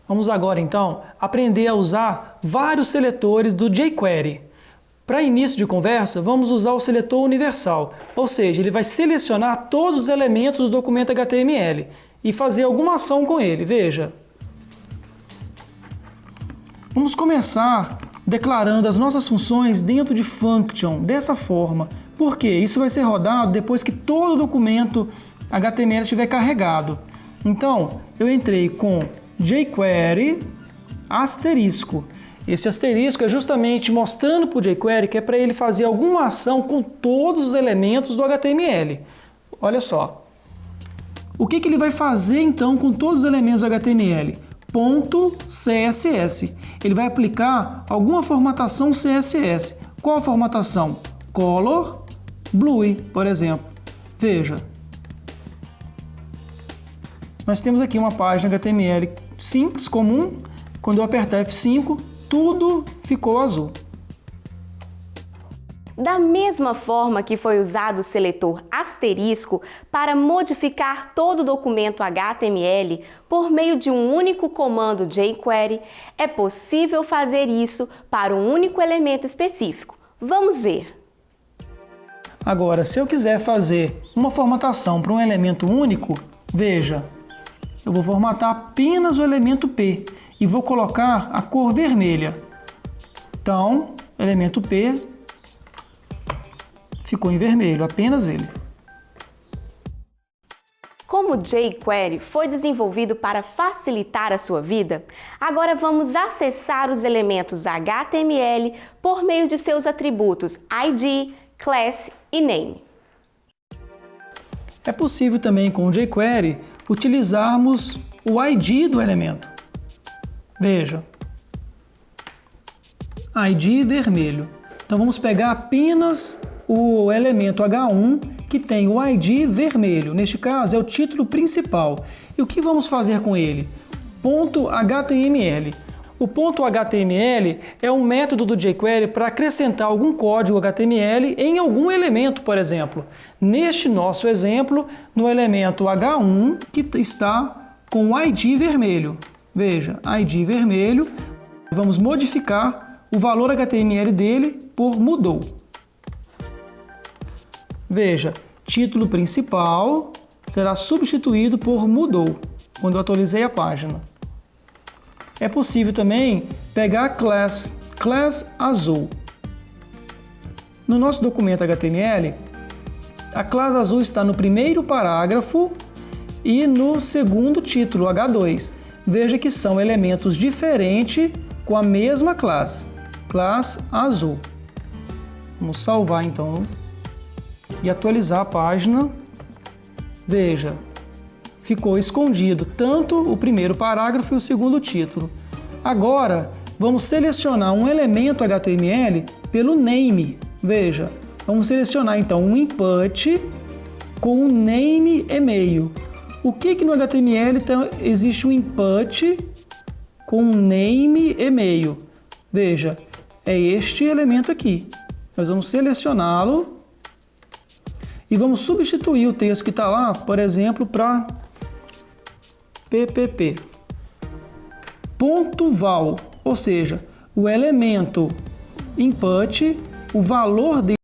Vamos agora, então, aprender a usar vários seletores do jQuery. Para início de conversa, vamos usar o seletor universal, ou seja, ele vai selecionar todos os elementos do documento HTML e fazer alguma ação com ele. Veja. Vamos começar declarando as nossas funções dentro de function, dessa forma. Por quê? Isso vai ser rodado depois que todo o documento HTML estiver carregado. Então, eu entrei com jQuery asterisco. Esse asterisco é justamente mostrando para o jQuery que é para ele fazer alguma ação com todos os elementos do HTML. Olha só. O que ele vai fazer então com todos os elementos do HTML? .css. Ele vai aplicar alguma formatação CSS. Qual a formatação? Color Blue, por exemplo. Veja. Nós temos aqui uma página HTML simples, comum. Quando eu apertar F5, tudo ficou azul. Da mesma forma que foi usado o seletor asterisco para modificar todo o documento HTML por meio de um único comando jQuery, é possível fazer isso para um único elemento específico. Vamos ver. Agora, se eu quiser fazer uma formatação para um elemento único, veja, eu vou formatar apenas o elemento P e vou colocar a cor vermelha. Então, elemento P ficou em vermelho, apenas ele. Como o jQuery foi desenvolvido para facilitar a sua vida, agora vamos acessar os elementos HTML por meio de seus atributos ID, Class e Name. É possível também com o jQuery utilizarmos o ID do elemento. Veja, ID vermelho. Então vamos pegar apenas o elemento H1 que tem o ID vermelho. Neste caso é o título principal. E o que vamos fazer com ele? .html. O .html é um método do jQuery para acrescentar algum código HTML em algum elemento, por exemplo. Neste nosso exemplo, no elemento H1 que está com o ID vermelho. Veja, ID vermelho. Vamos modificar o valor HTML dele por mudou. Veja, título principal será substituído por mudou, quando eu atualizei a página. É possível também pegar a class azul. No nosso documento HTML, a classe azul está no primeiro parágrafo e no segundo título, H2. Veja que são elementos diferentes com a mesma classe azul. Vamos salvar então e atualizar a página. Veja, ficou escondido tanto o primeiro parágrafo e o segundo título. Agora, vamos selecionar um elemento HTML pelo name. Veja, vamos selecionar então um input com um name e-mail. O que no HTML existe um input com um name e-mail? Veja, é este elemento aqui. Nós vamos selecioná-lo e vamos substituir o texto que está lá, por exemplo, para PPP. .val, ou seja, o elemento input, o valor dele